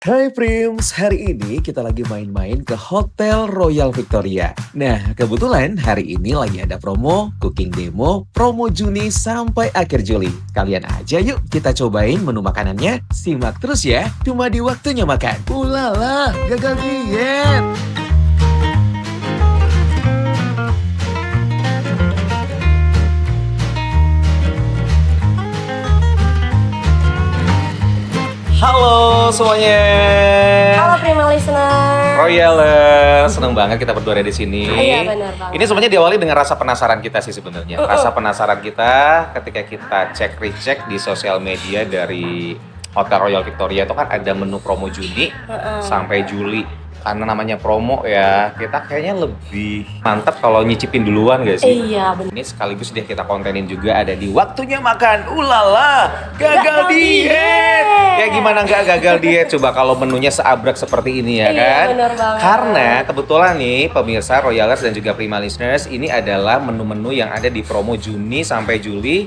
Hai Prims, hari ini kita lagi main-main ke Hotel Royal Victoria. Nah, kebetulan hari ini lagi ada promo cooking demo, promo Juni sampai akhir Juli. Kalian aja yuk kita cobain menu makanannya, simak terus ya, cuma di waktunya makan. Ulala, gagal diet! Halo semuanya. Halo Prima Listener. Royalers, seneng banget kita berdua ada di sini. Iya, benar banget. Ini semuanya diawali dengan rasa penasaran kita sih sebenarnya. Rasa penasaran kita ketika kita cek-recek di sosial media dari Hotel Royal Victoria itu kan ada menu promo Juni sampai Juli. Karena namanya promo ya, kita kayaknya lebih mantap kalau nyicipin duluan gak sih? Iya, benar. Ini sekaligus dia kita kontenin juga ada di waktunya makan. Ulala, gagal diet. Ya gimana nggak gagal diet? Coba kalau menunya seabrek seperti ini ya Iya, kan? benar banget. Karena kebetulan nih pemirsa Royalers dan juga Prima Listeners, ini adalah menu-menu yang ada di promo Juni sampai Juli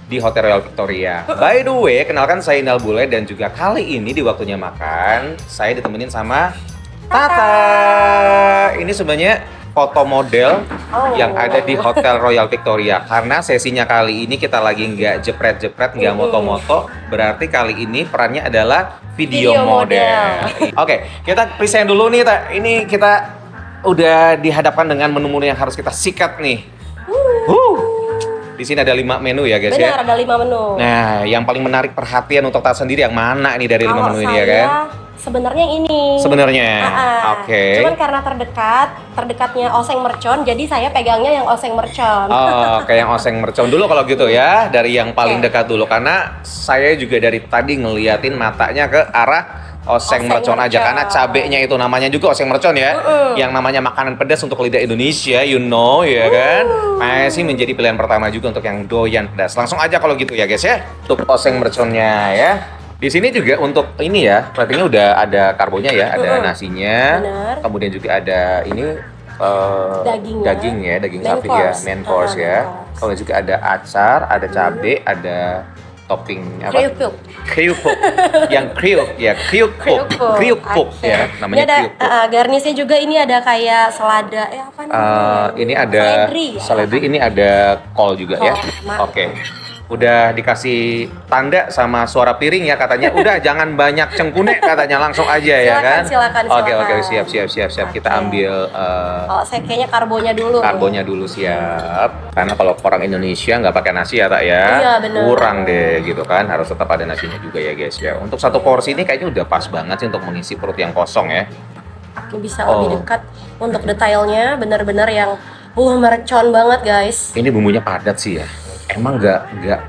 di Hotel Royal Victoria. By the way, kenalkan saya Inal Bule dan juga kali ini di waktunya makan saya ditemenin sama Tata. Ini sebenarnya foto model yang ada di Hotel Royal Victoria. Karena sesinya kali ini kita lagi nggak jepret-jepret, nggak moto-moto. Berarti kali ini perannya adalah video model. Oke, kita present dulu nih, Ta. Ini kita udah dihadapkan dengan menu-menu yang harus kita sikat nih. Di sini ada 5 menu ya guys. Benar, ada 5 menu. Nah, yang paling menarik perhatian untuk Tata sendiri yang mana nih dari 5 Kalau menu ini ya kan? sebenarnya yang ini. Sebenarnya. Oke. Cuman karena terdekatnya oseng mercon, jadi saya pegangnya yang oseng mercon. Oh, kayak yang oseng mercon dulu kalau gitu ya, dari yang paling dekat dulu karena saya juga dari tadi ngeliatin matanya ke arah oseng mercon aja karena cabenya itu namanya juga oseng mercon ya. Yang namanya makanan pedas untuk lidah Indonesia, you know ya kan. Masih menjadi pilihan pertama juga untuk yang doyan pedas. Langsung aja kalau gitu ya guys ya. Untuk oseng merconnya ya. Di sini juga untuk ini ya, platingnya udah ada karbonya ya, ada nasinya. Benar. Kemudian juga ada ini daging ya, daging sapi ya, main course ya. Kemudian juga ada acar, ada cabe, ada topping apa? Kriuk. Yang kriuk ya, kriuk ya, namanya ini ada kriuk. garnisnya juga, ini ada kayak selada apa namanya? Ini ada seledri, ini ada kol juga ya. Oke. Udah dikasih tanda sama suara piring ya katanya. Udah jangan banyak cengkunek katanya, langsung aja ya kan. Silakan. Oke, siap. Kita ambil saya kayaknya karbonya dulu. siap. Karena kalau orang Indonesia nggak pakai nasi ya Tak ya. Iya, bener. Kurang deh gitu kan. Harus tetap ada nasinya juga ya guys ya. Untuk satu porsi ini kayaknya udah pas banget sih untuk mengisi perut yang kosong ya. Ini bisa lebih dekat untuk detailnya, benar-benar yang mercon banget guys. Ini bumbunya padat sih ya. Emang nggak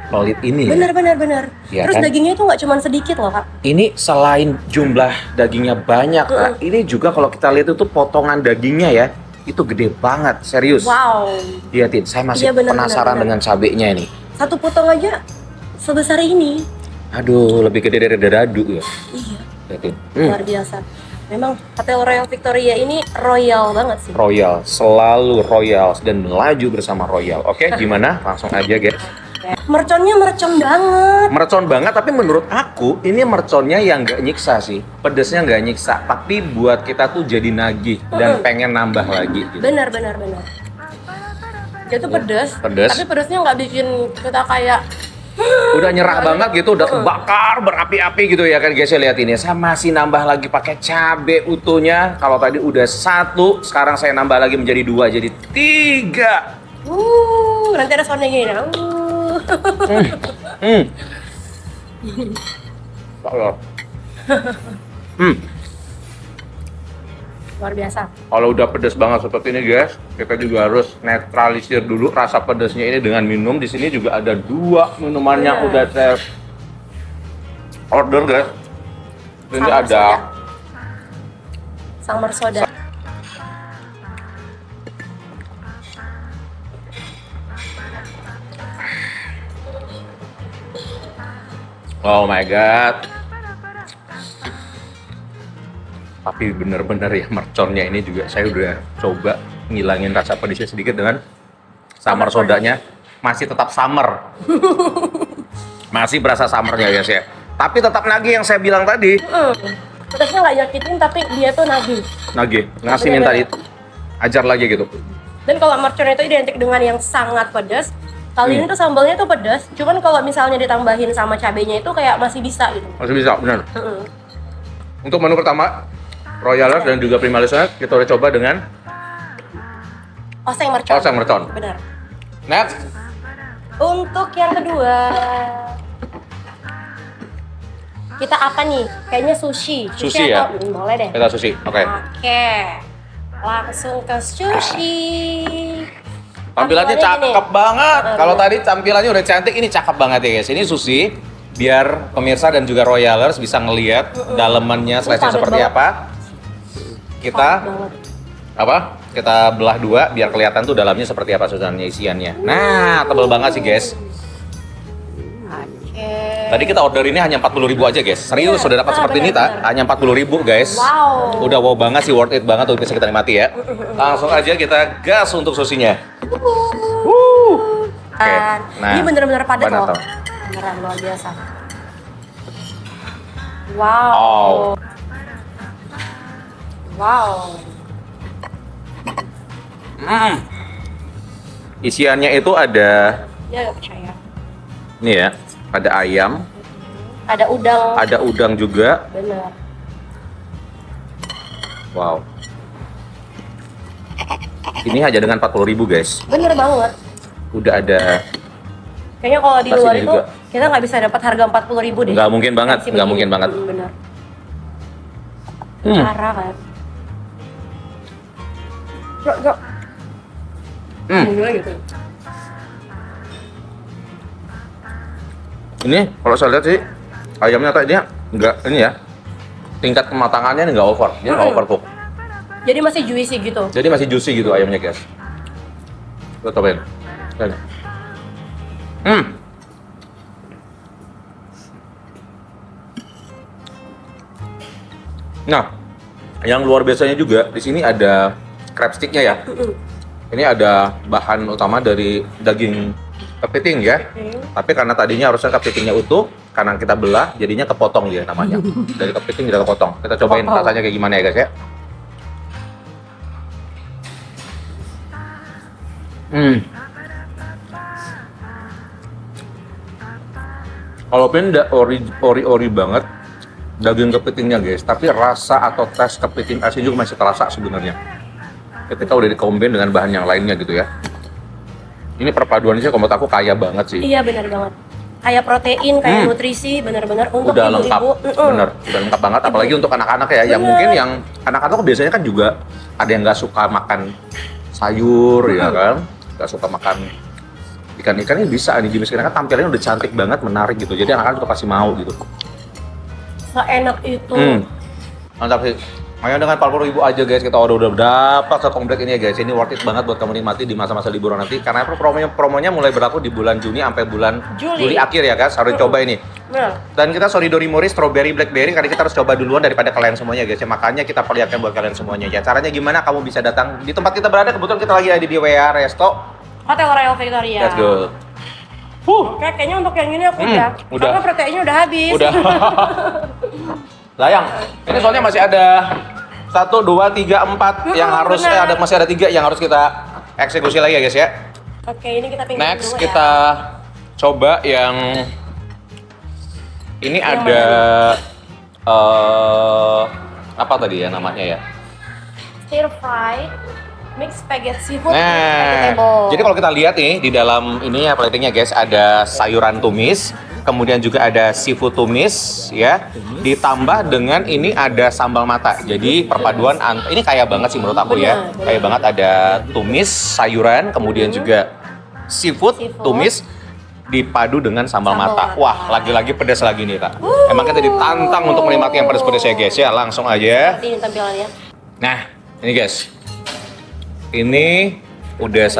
pelit ini ya? Benar. Ya, Terus kan? dagingnya itu nggak cuma sedikit loh Kak. Ini selain jumlah dagingnya banyak, Kak, ini juga kalau kita lihat itu potongan dagingnya ya, itu gede banget, serius. Wow. Lihatin, saya masih Iya, benar. penasaran dengan cabenya ini. Satu potong aja sebesar ini. Aduh, lebih gede dari dadu ya. Iya. Lihatin. Luar biasa. Memang Hotel Royal Victoria ini royal banget sih. Royal, selalu royal dan melaju bersama royal. Oke, gimana? Langsung aja, guys. Merconnya mercon banget. Mercon banget, tapi menurut aku ini merconnya yang nggak nyiksa sih. Pedesnya nggak nyiksa, tapi buat kita tuh jadi nagih dan pengen nambah lagi. Gitu. Benar. Dia tuh pedes. Tapi pedesnya nggak bikin kita kayak udah nyerah banget gitu, udah kebakar berapi-api gitu ya kan guys ya. Lihat ini, saya masih nambah lagi pakai cabe utuhnya. Kalau tadi udah 1, sekarang saya nambah lagi menjadi 2, jadi 3. Nanti ada soundnya gini. Luar biasa. Kalau udah pedas banget seperti ini guys, kita juga harus netralisir dulu rasa pedasnya ini dengan minum. Di sini juga ada 2 minuman yang udah saya order guys. Ini ada Summer soda. oh my god. Tapi bener-bener ya merconnya ini juga saya udah coba ngilangin rasa pedasnya sedikit dengan summer sodanya. Masih tetap summer. Masih berasa summernya guys ya. Tapi tetap lagi yang saya bilang tadi, Pedasnya nggak nyakitin tapi dia tuh nagih. Nagih, ngasinin tadi. Ajar lagi gitu. Dan kalau mercon itu identik dengan yang sangat pedas. Kali ini tuh sambalnya tuh pedas, cuman kalau misalnya ditambahin sama cabenya itu kayak masih bisa gitu. Masih bisa, benar. Untuk menu pertama, Royalers dan juga Primalisnya kita udah coba dengan oseng mercon. oseng mercon. Benar. Next. Untuk yang kedua, kita apa nih? Kayaknya sushi. Sushi ya? atau, boleh deh. Kita sushi, oke. Oke. Langsung ke sushi. Tampilannya cakep banget. Kalau tadi tampilannya udah cantik, ini cakep banget ya guys. Ini sushi, biar pemirsa dan juga Royalers bisa ngelihat dalemannya slice-nya seperti apa. Kita Kita belah dua biar kelihatan tuh dalamnya seperti apa sebenarnya isiannya. Nah, tebel banget sih guys. Oke. Tadi kita order ini hanya 40.000 aja guys. Serius sudah dapat seperti ini tak? Hanya 40.000 guys. Wow. Udah wow banget sih, worth it banget untuk bisa kita nikmati ya. Langsung aja kita gas untuk susinya. Oke. Ini bener-bener padat loh. tuh? Beneran luar biasa. Wow. Wow. Isiannya itu ada, Ya gak percaya. nih ya, ada ayam, Ada udang. ada udang juga. Bener. Wow. Ini hanya dengan 40.000 guys. Bener banget. Udah ada, Kayaknya kalau di luar Nasinya itu juga. kita nggak bisa dapat harga 40.000 deh. nggak mungkin banget, Masih nggak begini. mungkin banget. Bener. Hmm. Cara kan. Jok. Gila gitu. Ini kalau saya lihat sih ayamnya tadinya nggak ini ya, tingkat kematangannya nggak over, dia nggak overcook. Jadi masih juicy gitu. Jadi masih juicy gitu ayamnya guys. Kita cobain. Lihat. Nah, yang luar biasanya juga di sini ada crab sticknya ya. Ini ada bahan utama dari daging kepiting ya. Tapi karena tadinya harusnya kepitingnya utuh, karena kita belah jadinya kepotong dia namanya. Dari kepiting jadi kepotong. Kita cobain Kepotong. rasanya kayak gimana ya guys ya. Walaupun udah ori banget daging kepitingnya guys, tapi rasa atau tes kepiting asin juga masih terasa sebenarnya. Ketika udah dikombin dengan bahan yang lainnya gitu ya. Ini perpaduannya sih kalau menurut aku kaya banget sih. Iya benar banget. Kayak protein, kayak nutrisi, benar-benar untuk Udah lengkap, ibu-ibu. bener, udah lengkap banget. Apalagi untuk anak-anak ya, yang Bener. mungkin yang anak-anak biasanya kan juga ada yang nggak suka makan sayur ya kan, nggak suka makan ikan-ikan, ini bisa nih jenis ikan kan tampilannya udah cantik banget, menarik gitu. Jadi anak-anak juga pasti mau gitu. Seenak itu. Mantap sih. Hanya dengan 40.000 aja guys, kita udah dapat sekomplit ini ya guys. Ini worth it banget buat kamu nikmati di masa-masa liburan nanti. Karena promonya mulai berlaku di bulan Juni sampai bulan Juli akhir ya guys. Harus coba ini. Benar. Dan kita Soridori Mori, Strawberry, Blackberry, karena kita harus coba duluan daripada kalian semuanya guys ya. Makanya kita perlihatkan buat kalian semuanya ya. Caranya gimana kamu bisa datang di tempat kita berada. Kebetulan kita lagi ada di WA Resto. Hotel Royal Victoria. Let's go. Oke, kayaknya untuk yang ini aku udah. udah. Karena proteinnya udah habis. Udah. Layang. Ini soalnya masih ada 1, 2, 3, 4 yang harus benar. masih ada 3 yang harus kita eksekusi lagi ya guys ya. Oke, ini kita pinggir Next dulu kita coba yang ini Yang ada apa tadi ya namanya ya? Stir fry mixed spaghetti seafood with Nah, vegetable. jadi kalau kita lihat nih di dalam ini ya platingnya guys, ada sayuran tumis, kemudian juga ada seafood tumis ya, ditambah dengan ini ada sambal mata. Jadi perpaduan ini kaya banget sih menurut aku ya. Benar. Kaya banget, ada tumis, sayuran, kemudian juga seafood tumis dipadu dengan sambal mata. Wah, lagi-lagi pedas lagi nih Kak. Emang kita ditantang untuk menikmati yang pedas-pedas ya guys ya. Langsung aja. Seperti ini tampilannya. Nah, ini guys. Ini udah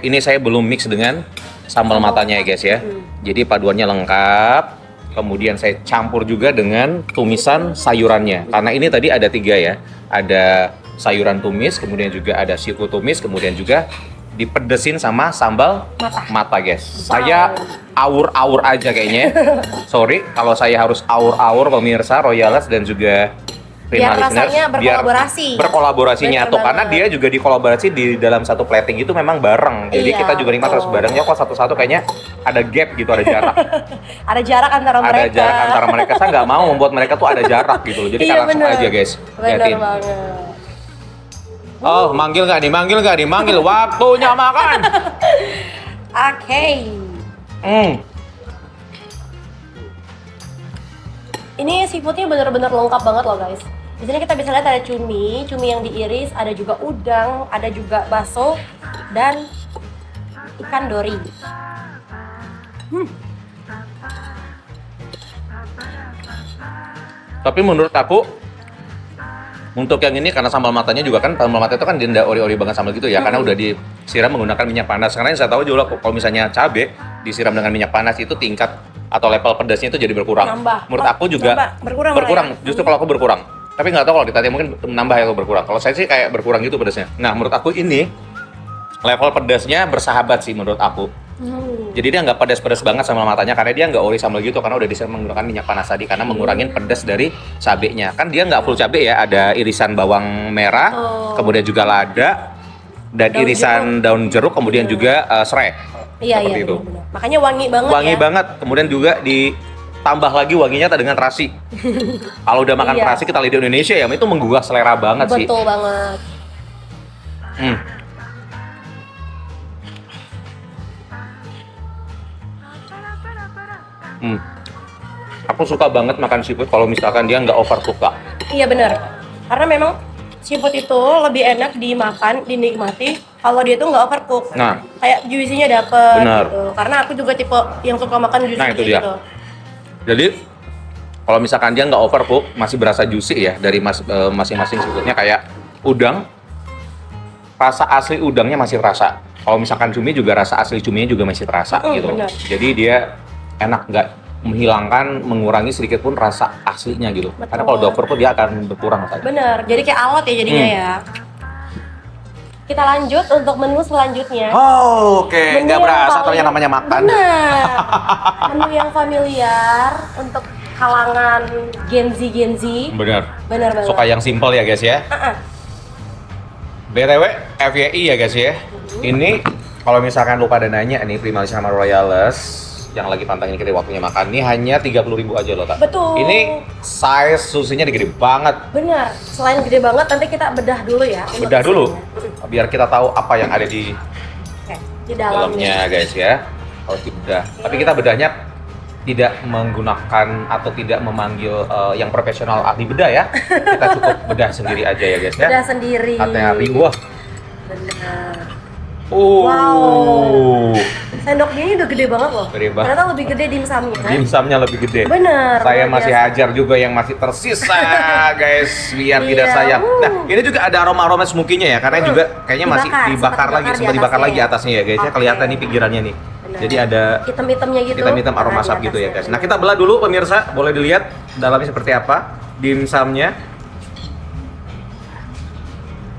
ini saya belum mix dengan sambal matanya ya guys ya. Jadi paduannya lengkap. Kemudian saya campur juga dengan tumisan sayurannya. Karena ini tadi ada 3 ya. Ada sayuran tumis, kemudian juga ada seafood tumis, kemudian juga dipedesin sama sambal mata guys. Wow. Saya awur-awur aja kayaknya. Sorry kalau saya harus awur-awur pemirsa Royales dan juga Prima Biar listeners, rasanya berkolaborasi. biar berkolaborasi Bener nyatu karena banget. dia juga dikolaborasi di dalam satu plating itu memang bareng. Jadi Iya, kita juga nikmat harus betul. barengnya kok satu-satu kayaknya ada gap gitu, ada jarak. Ada jarak antara Ada mereka. jarak antara mereka. Saya nggak mau membuat mereka tuh ada jarak gitu loh. Jadi Iya, kan langsung bener. aja guys. Bener Liatin. banget. Oh, manggil nggak nih? Manggil nggak nih? Manggil. Waktunya makan. Oke. Ini seafoodnya bener-bener lengkap banget loh guys. Di sini kita bisa lihat ada cumi yang diiris, ada juga udang, ada juga bakso dan ikan dori. Tapi menurut aku untuk yang ini karena sambal matanya juga kan sambal mata itu kan dia ori-ori banget sambal gitu ya karena udah disiram menggunakan minyak panas. Karena yang saya tahu juga kalau misalnya cabe disiram dengan minyak panas itu tingkat atau level pedasnya itu jadi berkurang. Nambah. Menurut aku juga berkurang. berkurang. Malah ya? Justru kalau aku berkurang. Tapi nggak tahu kalau ditanya mungkin nambah atau berkurang. Kalau saya sih kayak berkurang gitu pedasnya. Nah menurut aku ini level pedasnya bersahabat sih menurut aku. Jadi dia nggak pedas-pedas banget sama matanya karena dia nggak ori sambal gitu karena udah disiram menggunakan minyak panas tadi karena mengurangin pedas dari cabenya. Kan dia nggak full cabe ya, ada irisan bawang merah, kemudian juga lada dan Daun irisan daun jeruk, kemudian juga serai. Iya, Seperti itu. bener-bener. Makanya wangi banget Wangi ya. banget, kemudian juga ditambah lagi wanginya dengan terasi. Kalau udah makan Iya. terasi kita lihat di Indonesia ya, itu menggugah selera banget sih. Betul banget. Hmm. Aku suka banget makan seafood kalau misalkan dia nggak overcook kak. Iya bener. Karena memang seafood itu lebih enak dimakan, dinikmati kalau dia tuh nggak overcook. Nah. Kayak juicy-nya dapet Bener. gitu. Karena aku juga tipe yang suka makan juicy Nah, itu dia. gitu. Jadi kalau misalkan dia nggak overcook masih berasa juicy ya dari masing-masing seafoodnya kayak udang. Rasa asli udangnya masih terasa. Kalau misalkan cumi juga rasa asli cuminya juga masih terasa gitu. Bener. Jadi dia enak nggak menghilangkan, mengurangi sedikit pun rasa aslinya gitu. Betul. Karena kalau udah overcook dia akan berkurang rasanya. Bener. Jadi kayak alot ya jadinya ya. Kita lanjut untuk menu selanjutnya. Oh, oke, Menu nggak yang berasa paling- ternyata namanya makan. Bener. Menu yang familiar untuk kalangan Gen Z. Bener. Bener banget. Suka yang simple ya guys ya. BTW FYI ya guys ya. Ini kalau misalkan lupa dan nanya nih Prima sama Royales yang lagi pantangin kita waktunya makan ini hanya 30.000 aja loh Kak. Betul. Ini size susinya gede banget. Bener. Selain gede banget, nanti kita bedah dulu ya. untuk Bedah dulu isinya. biar kita tahu apa yang ada di Oke, di dalamnya. dalamnya guys ya. Harus dibedah. Tapi kita bedahnya tidak menggunakan atau tidak memanggil yang profesional ahli bedah ya. Kita cukup bedah sendiri aja ya guys ya. Bedah sendiri. Katanya ribu. Bener. Wow. Sendok ini udah gede banget loh. Gede banget. Ternyata lebih gede dimsumnya. Dimsumnya lebih gede. Bener. Saya luar masih biasa. hajar juga yang masih tersisa, guys, biar Iya, tidak sayap. Nah, ini juga ada aroma-aroma smoky-nya ya, karena juga kayaknya masih dibakar lagi, sempat dibakar lagi atasnya ya, guys. Ya Oke. kelihatan nih pinggirannya nih. Bener. Jadi ada Hitam-hitamnya gitu. hitam-hitam aroma Nah, di asap gitu ya, atasnya. guys. Nah, kita belah dulu pemirsa, boleh dilihat dalamnya seperti apa dimsumnya.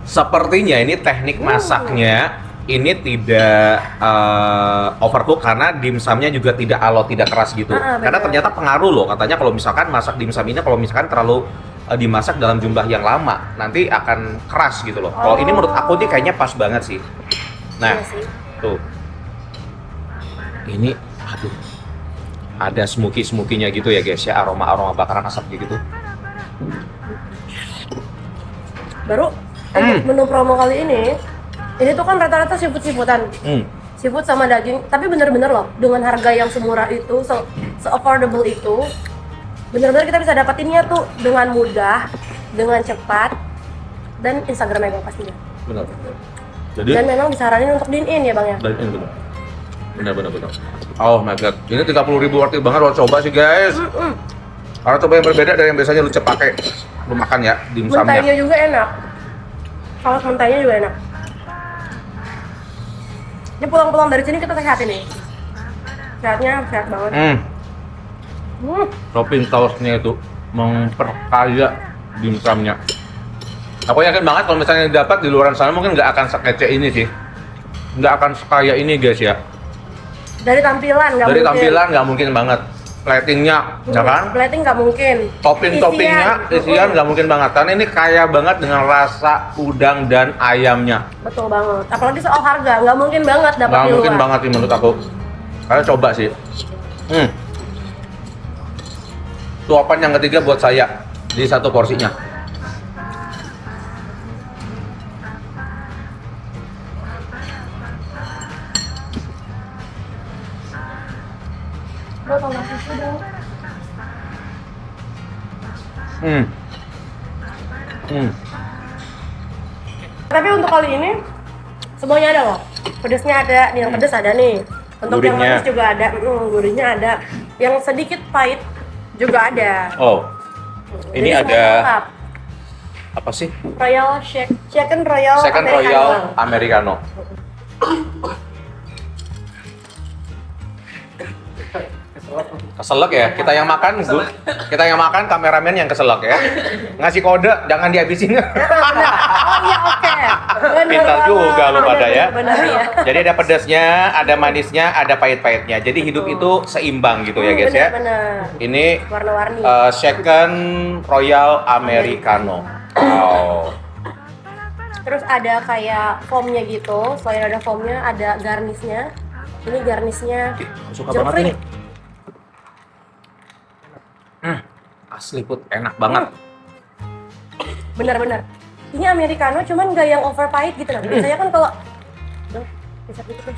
Sepertinya ini teknik masaknya ini tidak overcook karena dimsumnya juga tidak alot, tidak keras gitu. Benar. Karena ternyata pengaruh loh, katanya kalau misalkan masak dimsum ini kalau misalkan terlalu dimasak dalam jumlah yang lama nanti akan keras gitu loh. Kalau ini menurut aku nih kayaknya pas banget sih. Nah, Iya sih. tuh. Ini aduh. Ada smoky-smokinya gitu ya guys ya, aroma-aroma bakaran asap gitu. Baru untuk menu promo kali ini tuh kan rata-rata seafood-seafoodan. Seafood sama daging, tapi bener-bener loh dengan harga yang semurah itu, se-affordable itu, bener-bener kita bisa dapatinnya tuh dengan mudah, dengan cepat, dan Instagramable pastinya. Benar. Jadi Dan memang disaranin untuk dine-in ya bang ya. dan ini benar. Oh my god, ini 30.000 worth it banget, lo coba sih guys. Karena coba yang berbeda dari yang biasanya lu pakai lu makan ya dimsumnya. Mentainya juga enak. Saus mentainya juga enak. Ini pulang-pulang dari sini kita sehat ini. Sehatnya sehat banget. Topping sausnya itu memperkaya dimsumnya. Aku yakin banget kalau misalnya dapat di luar sana mungkin nggak akan sekece ini sih. nggak akan sekaya ini guys ya. Dari tampilan nggak Dari mungkin. tampilan nggak mungkin banget. Platingnya, ya kan? Plating nggak mungkin. Topping-toppingnya, isian nggak mungkin banget. Karena ini kaya banget dengan rasa udang dan ayamnya. Betul banget. Apalagi soal harga, nggak mungkin banget dapat Nggak di mungkin luar. banget sih menurut aku. Kalian coba sih. Suapan yang ketiga buat saya di satu porsinya. Bro, tambah susu dong. Tapi untuk kali ini semuanya ada loh. Pedesnya ada, nih yang pedes ada nih. Untuk yang Gurihnya. manis juga ada, gurihnya ada. Yang sedikit pahit juga ada. Oh, ini Jadi ada semuanya lengkap. apa sih? Royal Shake, Chicken Royal Second Americano. Royal Americano. Keselak ya, kita yang makan, kameramen yang keselak ya. Ngasih kode, jangan dihabisin. Oh iya, oke. Bener Pintar banget. juga lu pada ya. Bener ya. Jadi ada pedasnya, ada manisnya, ada pahit-pahitnya. Jadi hidup itu seimbang gitu ya guys ya. Bener. Ini Warna-warni. Second Royal Americano. Wow. Terus ada kayak foamnya gitu. Selain ada foamnya, ada garnisnya. Ini garnisnya Suka jeruk banget free. ini. Asli put, enak banget. Bener-bener. Ini Americano cuman nggak yang over pahit gitu loh. Biasanya kan kalau bisa gitu deh.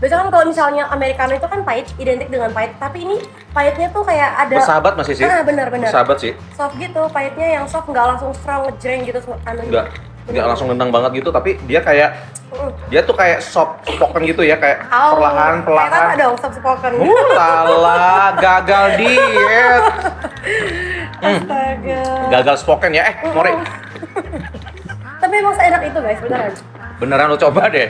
Biasanya kan kalau misalnya Americano itu kan pahit, identik dengan pahit. Tapi ini pahitnya tuh kayak ada Bersahabat masih sih. bener-bener. Bersahabat sih. Soft gitu, pahitnya yang soft, nggak langsung strong ngejreng gitu. Enggak langsung nendang banget gitu, tapi dia kayak dia tuh kayak soft spoken gitu ya, kayak Kayak perlahan-perlahan. apa dong, soft spoken. Salah, gagal diet. Astaga. Gagal spoken ya. Mori. Tapi emang seenak itu guys, beneran. Beneran lu coba deh.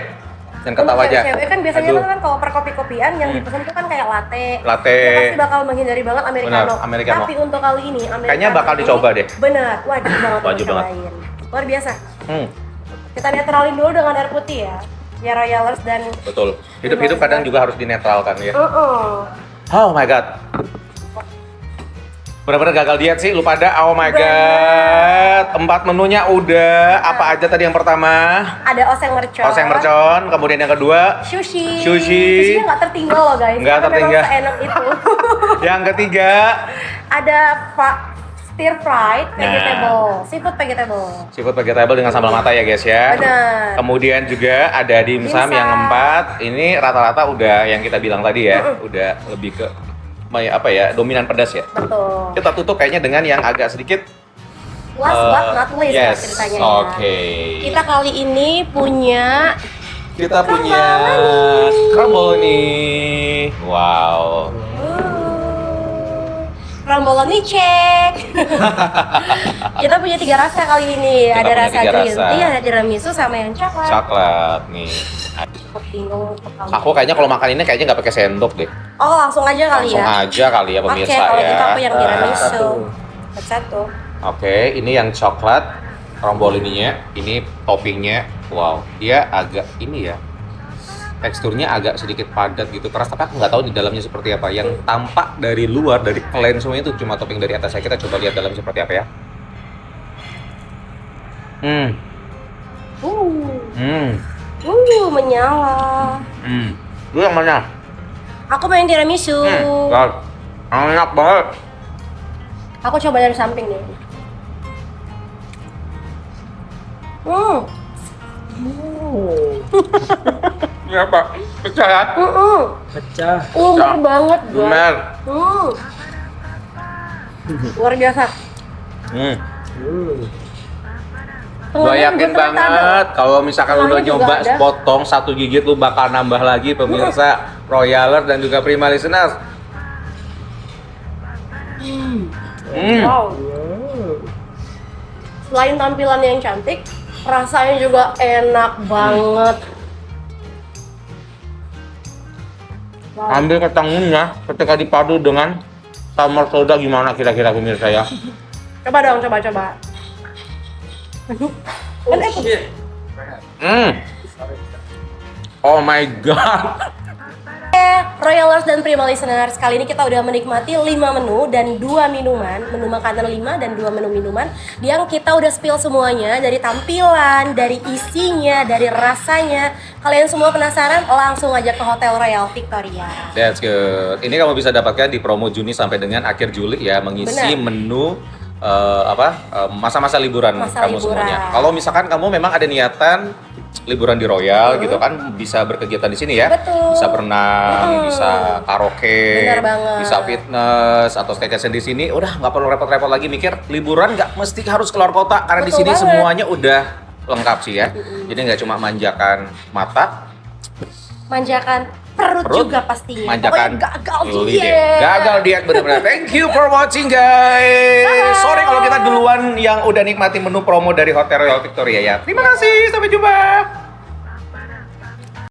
Jangan ketawa Untuk aja. cewek kan biasanya Aduh. tuh kan kalau per kopi-kopian yang dipesan itu kan kayak latte. Latte. Dia pasti bakal menghindari banget Americano. Benar, Americano. Tapi untuk kali ini Americano Kayaknya bakal ini dicoba deh. Bener, wajib banget Wajib banget. cobain. Luar biasa. Hmm, Kita netralin dulu dengan air putih ya. Ya Royalers dan betul. Hidup-hidup kadang juga harus dinetralkan ya. uh-uh. Oh my god. Bener-bener gagal diet sih lu pada. Oh my god. 4 menunya udah. Apa aja tadi yang pertama? Ada oseng mercon. Oseng mercon, kemudian yang kedua Sushi. Sushi. Sushinya nggak tertinggal loh guys. Nggak Karena tertinggal. memang seenak itu. yang ketiga Ada stir fried Nah. vegetable, seafood vegetable. seafood vegetable dengan sambal mata ya guys ya. Benar. Kemudian juga ada dimsum yang Dimsum. 4. Ini rata-rata udah yang kita bilang tadi ya, udah lebih ke apa ya, dominan pedas ya. Betul. Kita tutup kayaknya dengan yang agak sedikit Last but not least ya yes. ceritanya ya. Oke. Kita kali ini punya Kita punya crumble Wow. Ramboloni cek. Kita punya 3 rasa kali ini. Kita Ada punya rasa 3 green rasa. tea, ada tiramisu sama yang coklat. Coklat nih. Bingung. Aku kayaknya kalau makan ini kayaknya nggak pakai sendok deh. Oh, langsung aja kali Langsung ya. aja kali ya Oke, pemirsa kalau ya. gitu aku yang tiramisu. Satu. Satu. Oke, ini yang coklat rombolininya, ini toppingnya. Wow, dia agak ini ya. Teksturnya agak sedikit padat gitu, keras, tapi aku nggak tahu di dalamnya seperti apa. Yang tampak dari luar, dari plain semuanya itu cuma topping dari atas. Kita coba lihat dalamnya seperti apa ya. Menyala. Lu yang mana? Aku main tiramisu. Enak banget. Aku coba dari samping deh. Ini apa? Pecah ya? Pecah. Umur banget guys. Lumer. Luar biasa. Gua yakin banget kalau misalkan lu udah Telurnya juga nyoba ada. sepotong 1 gigit lu bakal nambah lagi pemirsa Royaler dan juga Prima Listeners. Wow. Selain tampilannya yang cantik, rasanya juga enak banget. Wow. Ambil ketanginnya ketika dipadu dengan summer soda gimana kira-kira pemirsa ya? Coba dong, coba. Oh my god. Royalers dan Prima Listeners, kali ini kita udah menikmati 5 menu dan 2 minuman, menu makanan 5 dan 2 menu minuman yang kita udah spill semuanya, dari tampilan, dari isinya, dari rasanya. Kalian semua penasaran? Langsung aja ke Hotel Royal Victoria. That's good. Ini kamu bisa dapatkan di promo Juni sampai dengan akhir Juli ya, mengisi menu masa-masa liburan kamu semuanya. Kalau misalkan kamu memang ada niatan liburan di Royal gitu kan, bisa berkegiatan di sini ya. Betul. Bisa berenang, bisa karaoke, Benar banget. bisa fitness atau staycation di sini. Udah nggak perlu repot-repot lagi mikir liburan, nggak mesti harus keluar kota karena di Betul sini banget. semuanya udah lengkap sih ya. Jadi nggak cuma manjakan mata, Manjakan perut juga pastinya. manjakan Pokoknya gagal lidah. diet. Gagal diet benar-benar. Thank you for watching guys. Bye. Sorry kalau kita duluan yang udah nikmati menu promo dari Hotel Royal Victoria ya. Terima kasih, sampai jumpa.